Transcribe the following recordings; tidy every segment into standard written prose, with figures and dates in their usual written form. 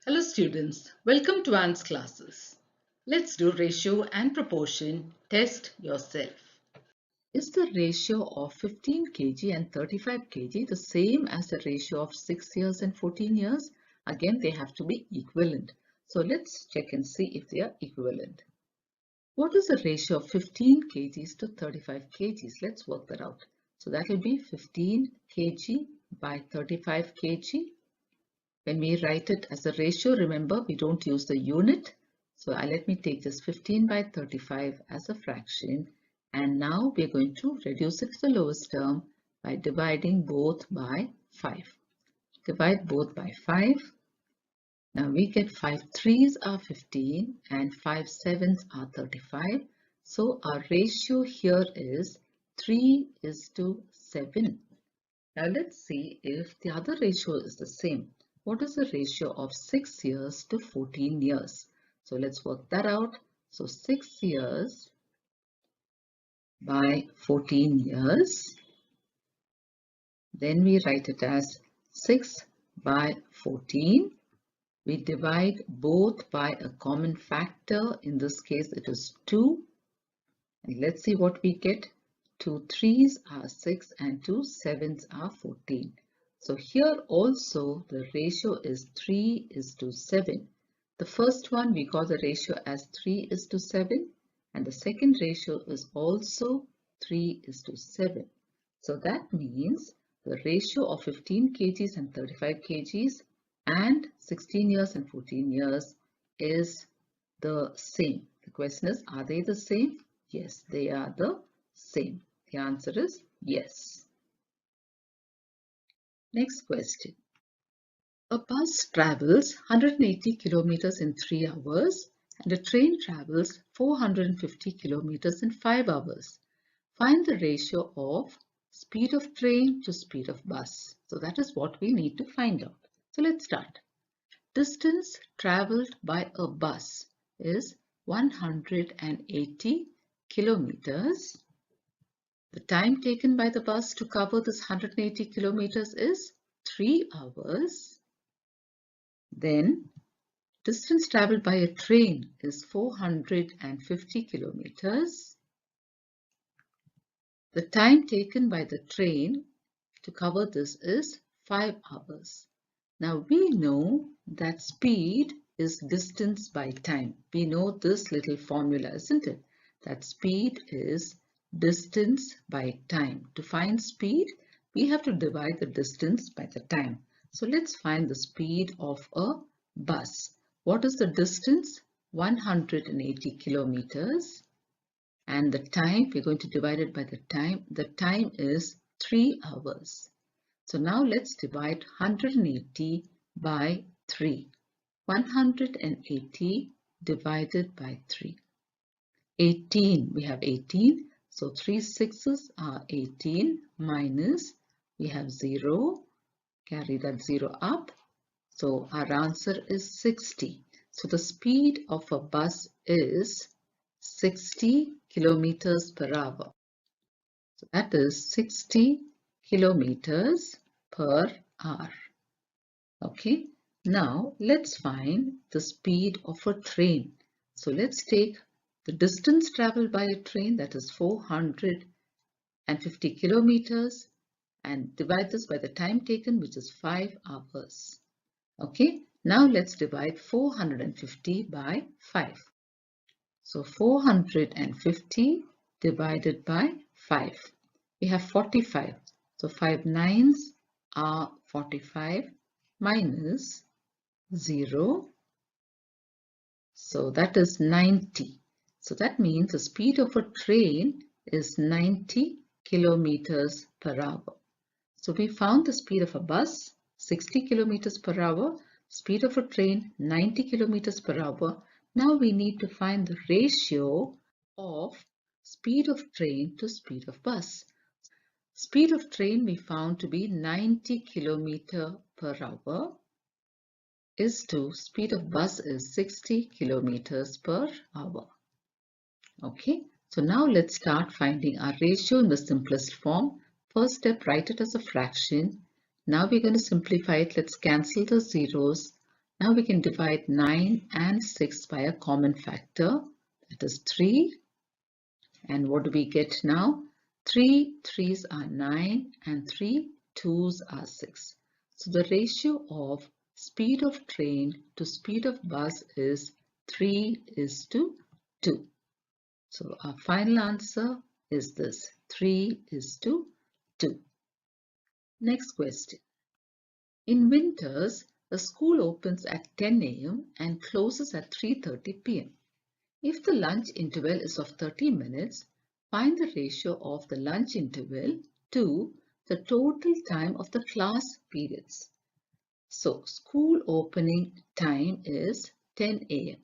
Hello students, welcome to Anne's classes. Let's do ratio and proportion. Test yourself. Is the ratio of 15 kg and 35 kg the same as the ratio of 6 years and 14 years? Again, they have to be equivalent. So let's check and see if they are equivalent. What is the ratio of 15 kgs to 35 kgs? Let's work that out. So that will be 15 kg by 35 kg. When we write it as a ratio, remember we don't use the unit. So let me take this 15 by 35 as a fraction. And now we're going to reduce it to the lowest term by dividing both by 5. Divide both by 5. Now we get 5 threes are 15 and 5 sevens are 35. So our ratio here is 3:7. Now let's see if the other ratio is the same. What is the ratio of 6 years to 14 years? So let's work that out. So 6 years by 14 years. Then we write it as 6 by 14. We divide both by a common factor. In this case, it is 2. And let's see what we get. 2 threes are 6 and 2 sevens are 14. So here also the ratio is 3:7. The first one we got the ratio as 3:7 and the second ratio is also 3:7. So that means the ratio of 15 kgs and 35 kgs and 16 years and 14 years is the same. The question is, are they the same? Yes, they are the same. The answer is yes. Next question. A bus travels 180 kilometers in 3 hours and a train travels 450 kilometers in 5 hours. Find the ratio of speed of train to speed of bus. So that is what we need to find out. So let's start. Distance traveled by a bus is 180 kilometers. The time taken by the bus to cover this 180 kilometers is 3 hours. Then distance traveled by a train is 450 kilometers. The time taken by the train to cover this is 5 hours. Now we know that speed is distance by time. We know this little formula, isn't it? That speed is distance by time. To find speed, we have to divide the distance by the time. So let's find the speed of a bus. What is the distance? 180 kilometers. And the time, we're going to divide it by the time. The time is 3 hours. So now let's divide 180 by 3. 180 divided by 3. 18, we have 18. So 3 sixes are 18 minus, we have 0. Carry that 0 up. So our answer is 60. So the speed of a bus is 60 kilometers per hour. So that is 60 kilometers per hour. Okay, now let's find the speed of a train. So let's take the distance traveled by a train, that is 450 kilometers, and divide this by the time taken, which is 5 hours. Okay, now let's divide 450 by 5. So 450 divided by 5. We have 45. So 5 nines are 45 minus 0. So that is 90. So that means the speed of a train is 90 kilometers per hour. So we found the speed of a bus 60 kilometers per hour, speed of a train 90 kilometers per hour. Now we need to find the ratio of speed of train to speed of bus. Speed of train we found to be 90 kilometer per hour is to speed of bus is 60 kilometers per hour. Okay, so now let's start finding our ratio in the simplest form. First step, write it as a fraction. Now we're going to simplify it. Let's cancel the zeros. Now we can divide 9 and 6 by a common factor, that is 3. And what do we get now? 3 3s are 9 and 3 2s are 6. So the ratio of speed of train to speed of bus is 3:2. So our final answer is this, 3:2. Next question. In winters, the school opens at 10 a.m. and closes at 3:30 p.m. If the lunch interval is of 30 minutes, find the ratio of the lunch interval to the total time of the class periods. So, school opening time is 10 a.m.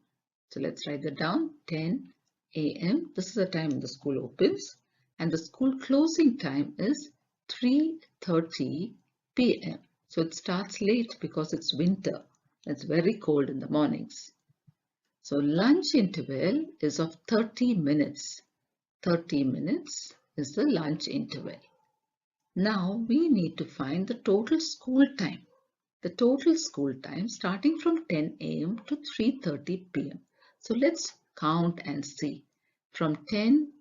So, let's write that down, 10 a.m. This is the time when the school opens, and the school closing time is 3:30 p.m. So, it starts late because it's winter. It's very cold in the mornings. So lunch interval is of 30 minutes. 30 minutes is the lunch interval. Now we need to find the total school time. The total school time starting from 10 a.m. to 3:30 p.m. So let's count and see. From 10,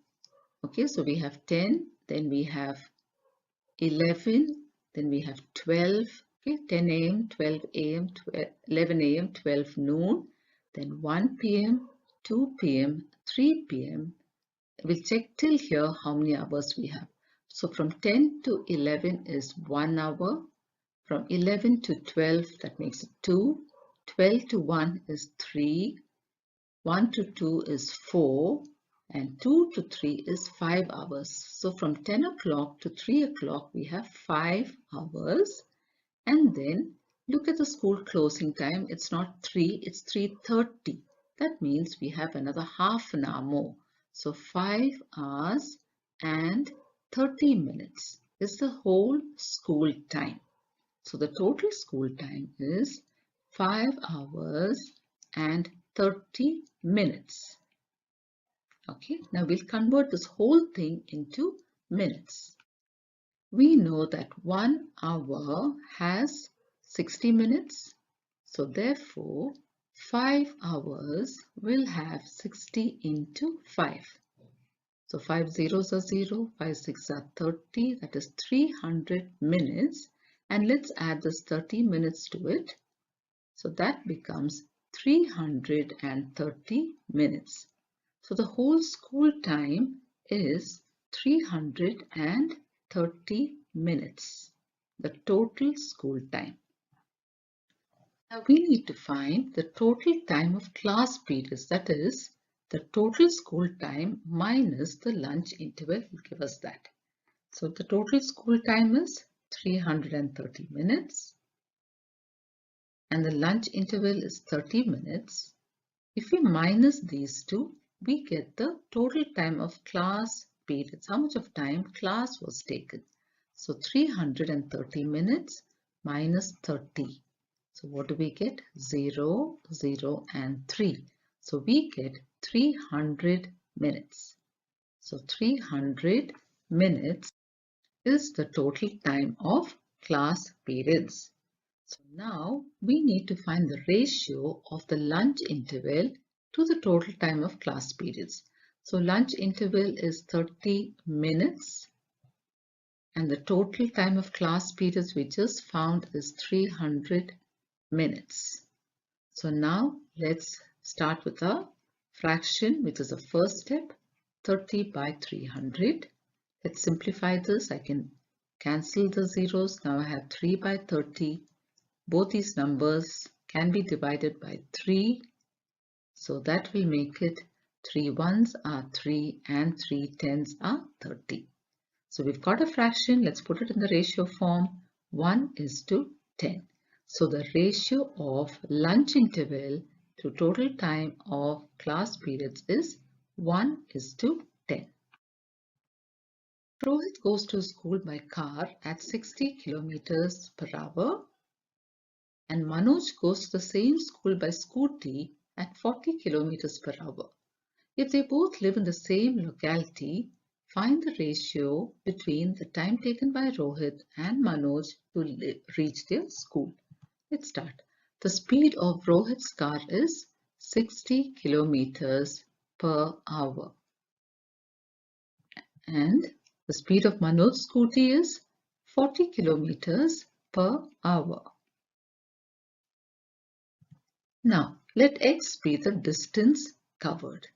okay, so we have 10, then we have 11, then we have 12, okay, 10 a.m., 12 a.m., 11 a.m., 12 noon, then 1 p.m., 2 p.m., 3 p.m. We'll check till here how many hours we have. So from 10 to 11 is 1 hour. From 11 to 12, that makes it 2. 12 to 1 is 3. 1 to 2 is 4. And 2 to 3 is 5 hours. So from 10 o'clock to 3 o'clock, we have 5 hours. And then look at the school closing time. It's not 3, it's 3:30. That means we have another half an hour more. So 5 hours and 30 minutes is the whole school time. So the total school time is 5 hours and 30 minutes. Okay, now we'll convert this whole thing into minutes. We know that 1 hour has 60 minutes. So therefore, 5 hours will have 60 into 5. So 5 zeros are 0, 5 6 are 30, that is 300 minutes. And let's add this 30 minutes to it. So that becomes 330 minutes. So the whole school time is 330 minutes, the total school time. Now we need to find the total time of class periods, that is, the total school time minus the lunch interval will give us that. So the total school time is 330 minutes and the lunch interval is 30 minutes. If we minus these two, we get the total time of class periods, how much of time class was taken. So 330 minutes minus 30. So what do we get? 0, 0 and 3. So we get 300 minutes. So 300 minutes is the total time of class periods. So now we need to find the ratio of the lunch interval to the total time of class periods. So lunch interval is 30 minutes and the total time of class periods we just found is 300 minutes. So now let's start with a fraction, which is the first step, 30 by 300. Let's simplify this. I can cancel the zeros. Now I have 3 by 30. Both these numbers can be divided by 3. So that will make it 3 ones are 3 and 3 tens are 30. So we've got a fraction. Let's put it in the ratio form. 1:10. So the ratio of lunch interval to total time of class periods is 1:10. Rohit goes to school by car at 60 kilometers per hour and Manoj goes to the same school by scooty at 40 kilometers per hour. If they both live in the same locality, find the ratio between the time taken by Rohit and Manoj to reach their school. Let's start. The speed of Rohit's car is 60 kilometers per hour. And the speed of Manoj's scooty is 40 kilometers per hour. Now, let x be the distance covered.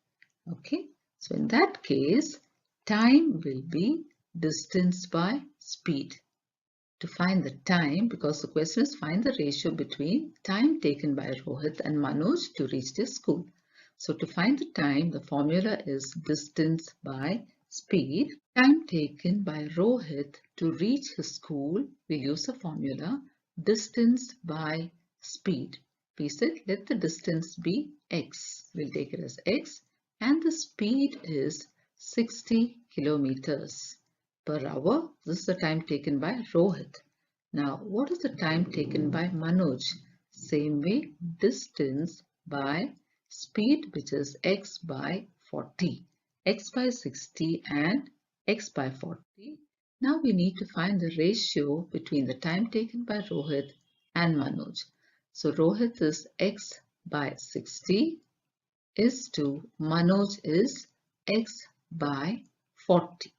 Okay, so in that case, time will be distance by speed. To find the time, because the question is find the ratio between time taken by Rohit and Manoj to reach their school. So to find the time, the formula is distance by speed. Time taken by Rohit to reach his school, we'll use the formula distance by speed. We said let the distance be x. We'll take it as x and the speed is 60 kilometers per hour. This is the time taken by Rohit. Now, what is the time taken by Manoj? Same way, distance by speed, which is x by 40. X by 60 and x by 40. Now we need to find the ratio between the time taken by Rohit and Manoj. So Rohit is x by 60 is to Manoj is x by 40.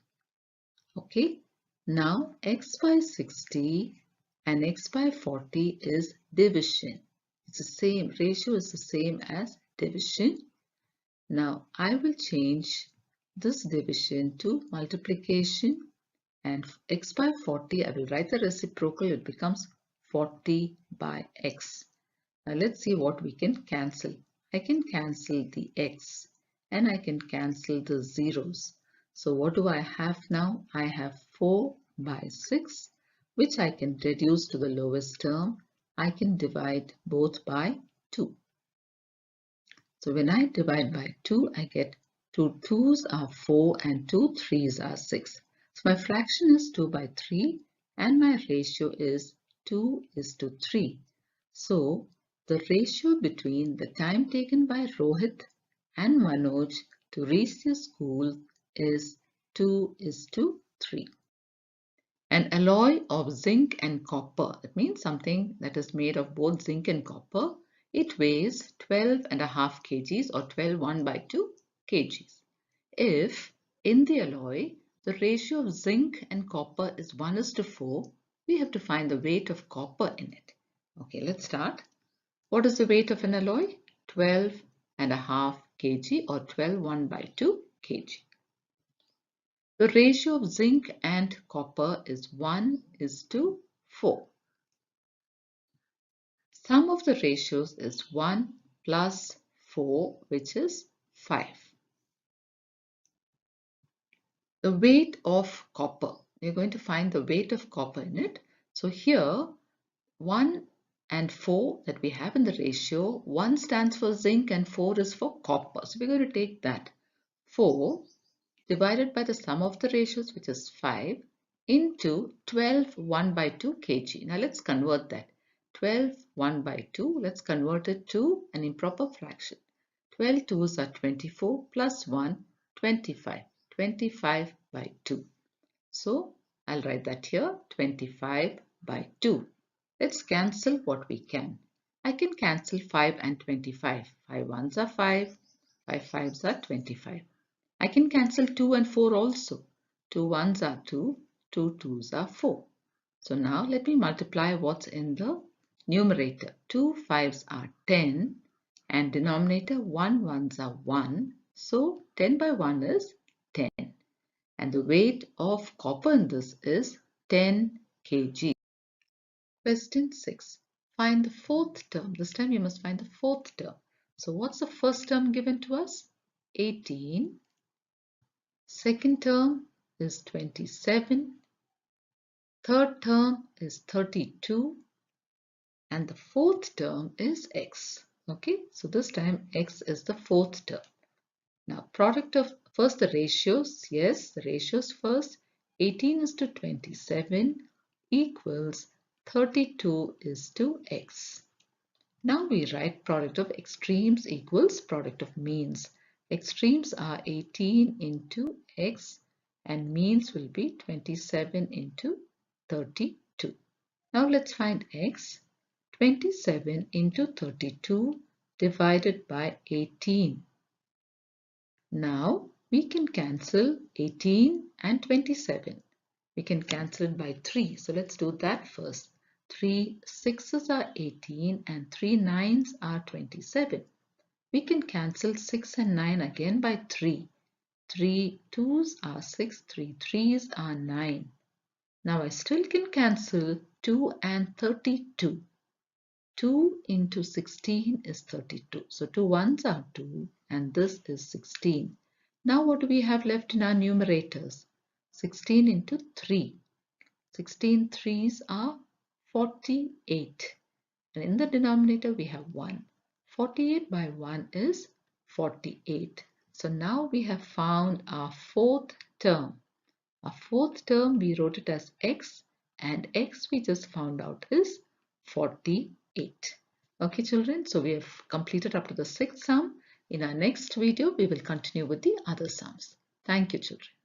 Okay, now x by 60 and x by 40 is division. It's the same, ratio is the same as division. Now I will change this division to multiplication and x by 40, I will write the reciprocal, it becomes 40 by x. Now let's see what we can cancel. I can cancel the x and I can cancel the zeros. So what do I have now? I have 4 by 6, which I can reduce to the lowest term. I can divide both by 2. So when I divide by 2, I get 2 2's are 4 and 2 3's are 6. So my fraction is 2 by 3 and my ratio is 2 is to 3. So the ratio between the time taken by Rohit and Manoj to reach their school is 2 is to 3. An alloy of zinc and copper, that means something that is made of both zinc and copper, it weighs 12.5 kgs or 12 1 by 2 kgs. If in the alloy the ratio of zinc and copper is 1 is to 4, we have to find the weight of copper in it. Okay, let's start. What is the weight of an alloy? 12.5 kg or 12 1 by 2 kg. The ratio of zinc and copper is 1 is to 4. Sum of the ratios is 1 plus 4, which is 5. The weight of copper. We're going to find the weight of copper in it. So here 1 and 4 that we have in the ratio, 1 stands for zinc and 4 is for copper. So we're going to take that 4 divided by the sum of the ratios, which is 5, into 12 1 by 2 kg. Now let's convert that. 12 1 by 2, let's convert it to an improper fraction. 12 2's are 24 plus 1, 25. 25 by 2. So I'll write that here, 25 by 2. Let's cancel what we can. I can cancel 5 and 25. 5 1's are 5, 5 5's are 25. I can cancel 2 and 4 also. 2 1's are 2, 2 2's are 4. So now let me multiply what's in the numerator. 2 5's are 10 and denominator 1 1's are 1. So 10 by 1 is 10. And the weight of copper in this is 10 kg. Question 6. Find the fourth term. This time you must find the fourth term. So what's the first term given to us? 18. Second term is 27. Third term is 32. And the fourth term is x. Okay, so this time x is the fourth term. Now product of first the ratios. Yes, the ratios first. 18 is to 27 equals 32 is to x. Now we write product of extremes equals product of means. Extremes are 18 into x and means will be 27 into 32. Now let's find x. 27 into 32 divided by 18. Now we can cancel 18 and 27. We can cancel it by 3. So let's do that first. 3 6s are 18 and 3 9s are 27. We can cancel 6 and 9 again by 3. 3 2s are 6, 3 3s are 9. Now I still can cancel 2 and 32. 2 into 16 is 32. So 2 ones are 2 and this is 16. Now what do we have left in our numerators? 16 into 3. 16 threes are 48. And in the denominator we have 1. 48 by 1 is 48. So now we have found our fourth term. Our fourth term we wrote it as x, and x we just found out is 48. Okay children, so we have completed up to the sixth sum. In our next video we will continue with the other sums. Thank you children.